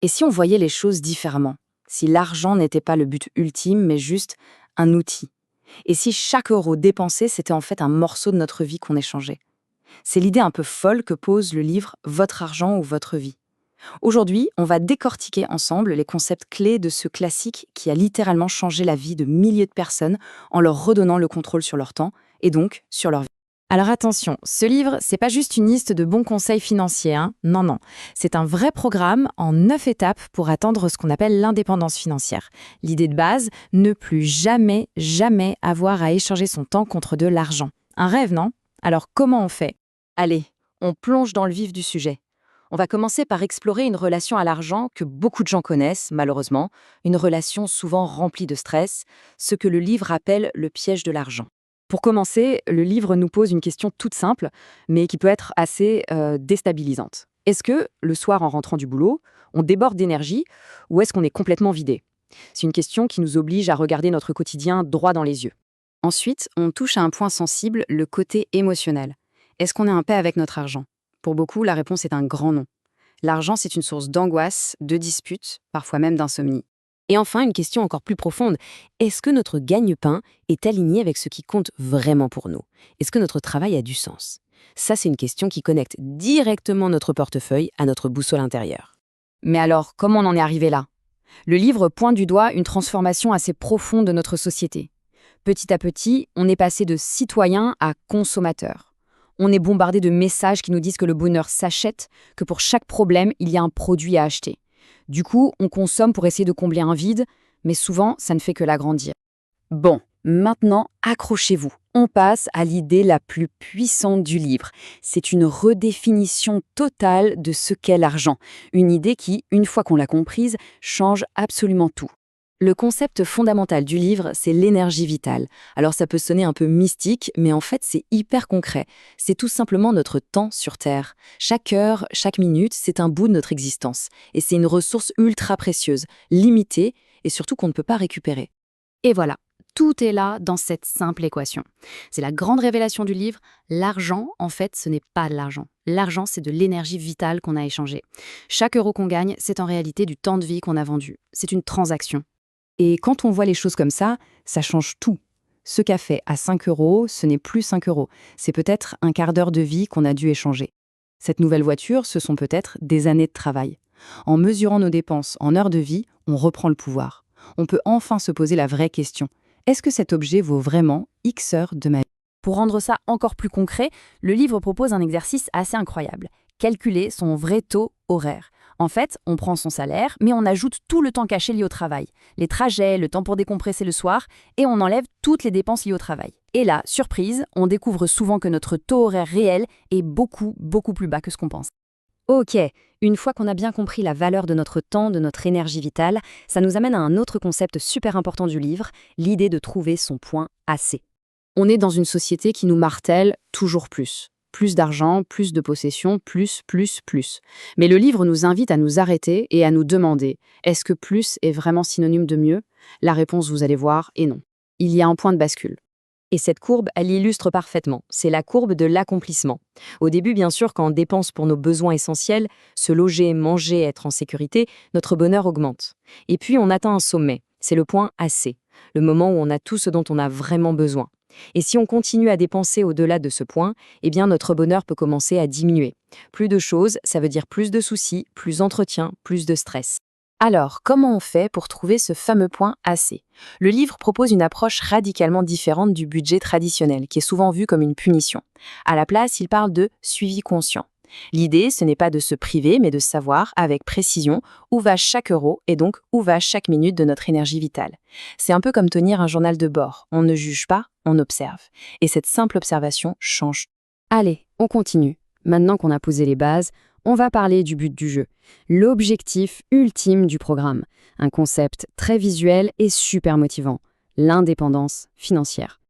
Et si on voyait les choses différemment? Si l'argent n'était pas le but ultime, mais juste un outil? Et si chaque euro dépensé, c'était en fait un morceau de notre vie qu'on échangeait? C'est l'idée un peu folle que pose le livre Votre argent ou votre vie. Aujourd'hui, on va décortiquer ensemble les concepts clés de ce classique qui a littéralement changé la vie de milliers de personnes en leur redonnant le contrôle sur leur temps et donc sur leur vie. Alors attention, ce livre, c'est pas juste une liste de bons conseils financiers, hein. Non, non. C'est un vrai programme en 9 étapes pour atteindre ce qu'on appelle l'indépendance financière. L'idée de base, ne plus jamais, jamais avoir à échanger son temps contre de l'argent. Un rêve, non? Alors comment on fait? Allez, on plonge dans le vif du sujet. On va commencer par explorer une relation à l'argent que beaucoup de gens connaissent, malheureusement, une relation souvent remplie de stress, ce que le livre appelle le piège de l'argent. Pour commencer, le livre nous pose une question toute simple, mais qui peut être assez déstabilisante. Est-ce que, le soir en rentrant du boulot, on déborde d'énergie ou est-ce qu'on est complètement vidé? C'est une question qui nous oblige à regarder notre quotidien droit dans les yeux. Ensuite, on touche à un point sensible, le côté émotionnel. Est-ce qu'on est en paix avec notre argent? Pour beaucoup, la réponse est un grand non. L'argent, c'est une source d'angoisse, de disputes, parfois même d'insomnie. Et enfin, une question encore plus profonde. Est-ce que notre gagne-pain est aligné avec ce qui compte vraiment pour nous? Est-ce que notre travail a du sens? Ça, c'est une question qui connecte directement notre portefeuille à notre boussole intérieure. Mais alors, comment on en est arrivé là? Le livre pointe du doigt une transformation assez profonde de notre société. Petit à petit, on est passé de citoyen à consommateur. On est bombardé de messages qui nous disent que le bonheur s'achète, que pour chaque problème, il y a un produit à acheter. Du coup, on consomme pour essayer de combler un vide, mais souvent, ça ne fait que l'agrandir. Bon, maintenant, accrochez-vous. On passe à l'idée la plus puissante du livre. C'est une redéfinition totale de ce qu'est l'argent. Une idée qui, une fois qu'on l'a comprise, change absolument tout. Le concept fondamental du livre, c'est l'énergie vitale. Alors ça peut sonner un peu mystique, mais en fait c'est hyper concret. C'est tout simplement notre temps sur Terre. Chaque heure, chaque minute, c'est un bout de notre existence. Et c'est une ressource ultra précieuse, limitée, et surtout qu'on ne peut pas récupérer. Et voilà, tout est là dans cette simple équation. C'est la grande révélation du livre. L'argent, en fait, ce n'est pas de l'argent. L'argent, c'est de l'énergie vitale qu'on a échangée. Chaque euro qu'on gagne, c'est en réalité du temps de vie qu'on a vendu. C'est une transaction. Et quand on voit les choses comme ça change tout. Ce café à 5 euros, ce n'est plus 5 euros. C'est peut-être un quart d'heure de vie qu'on a dû échanger. Cette nouvelle voiture, ce sont peut-être des années de travail. En mesurant nos dépenses en heures de vie, on reprend le pouvoir. On peut enfin se poser la vraie question. Est-ce que cet objet vaut vraiment X heures de ma vie? Pour rendre ça encore plus concret, le livre propose un exercice assez incroyable. Calculer son vrai taux horaire. En fait, on prend son salaire, mais on ajoute tout le temps caché lié au travail. Les trajets, le temps pour décompresser le soir, et on enlève toutes les dépenses liées au travail. Et là, surprise, on découvre souvent que notre taux horaire réel est beaucoup, beaucoup plus bas que ce qu'on pense. Ok, une fois qu'on a bien compris la valeur de notre temps, de notre énergie vitale, ça nous amène à un autre concept super important du livre, l'idée de trouver son point assez. On est dans une société qui nous martèle toujours plus. Plus d'argent, plus de possessions, plus, plus, plus. Mais le livre nous invite à nous arrêter et à nous demander, est-ce que plus est vraiment synonyme de mieux? La réponse, vous allez voir, est non. Il y a un point de bascule. Et cette courbe, elle illustre parfaitement. C'est la courbe de l'accomplissement. Au début, bien sûr, quand on dépense pour nos besoins essentiels, se loger, manger, être en sécurité, notre bonheur augmente. Et puis, on atteint un sommet. C'est le point assez. Le moment où on a tout ce dont on a vraiment besoin. Et si on continue à dépenser au-delà de ce point, eh bien notre bonheur peut commencer à diminuer. Plus de choses, ça veut dire plus de soucis, plus d'entretien, plus de stress. Alors, comment on fait pour trouver ce fameux point assez? Le livre propose une approche radicalement différente du budget traditionnel, qui est souvent vu comme une punition. À la place, il parle de suivi conscient. L'idée, ce n'est pas de se priver, mais de savoir, avec précision, où va chaque euro et donc où va chaque minute de notre énergie vitale. C'est un peu comme tenir un journal de bord. On ne juge pas, on observe. Et cette simple observation change. Allez, on continue. Maintenant qu'on a posé les bases, on va parler du but du jeu. L'objectif ultime du programme. Un concept très visuel et super motivant. L'indépendance financière.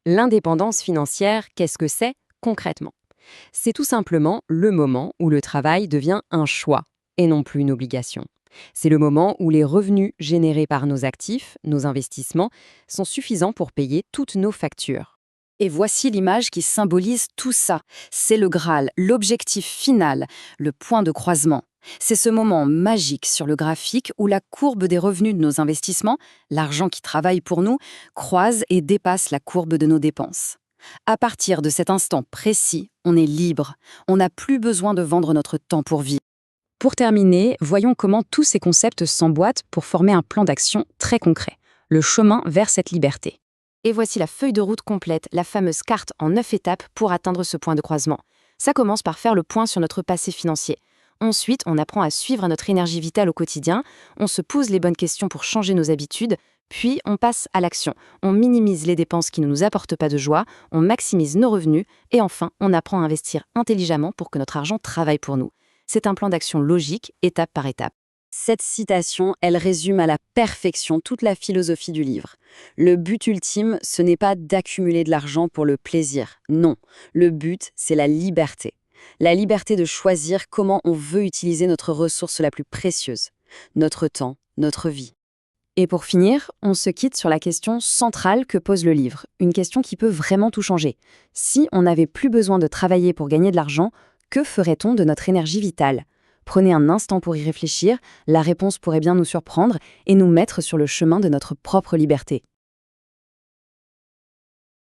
L'indépendance financière, qu'est-ce que c'est concrètement? C'est tout simplement le moment où le travail devient un choix et non plus une obligation. C'est le moment où les revenus générés par nos actifs, nos investissements, sont suffisants pour payer toutes nos factures. Et voici l'image qui symbolise tout ça. C'est le Graal, l'objectif final, le point de croisement. C'est ce moment magique sur le graphique où la courbe des revenus de nos investissements, l'argent qui travaille pour nous, croise et dépasse la courbe de nos dépenses. À partir de cet instant précis, on est libre. On n'a plus besoin de vendre notre temps pour vivre. Pour terminer, voyons comment tous ces concepts s'emboîtent pour former un plan d'action très concret, le chemin vers cette liberté. Et voici la feuille de route complète, la fameuse carte en 9 étapes pour atteindre ce point de croisement. Ça commence par faire le point sur notre passé financier. Ensuite, on apprend à suivre notre énergie vitale au quotidien, on se pose les bonnes questions pour changer nos habitudes, puis on passe à l'action. On minimise les dépenses qui ne nous apportent pas de joie, on maximise nos revenus, et enfin, on apprend à investir intelligemment pour que notre argent travaille pour nous. C'est un plan d'action logique, étape par étape. Cette citation, elle résume à la perfection toute la philosophie du livre. Le but ultime, ce n'est pas d'accumuler de l'argent pour le plaisir. Non, le but, c'est la liberté. La liberté de choisir comment on veut utiliser notre ressource la plus précieuse, notre temps, notre vie. Et pour finir, on se quitte sur la question centrale que pose le livre, une question qui peut vraiment tout changer. Si on n'avait plus besoin de travailler pour gagner de l'argent, que ferait-on de notre énergie vitale ? Prenez un instant pour y réfléchir, la réponse pourrait bien nous surprendre et nous mettre sur le chemin de notre propre liberté.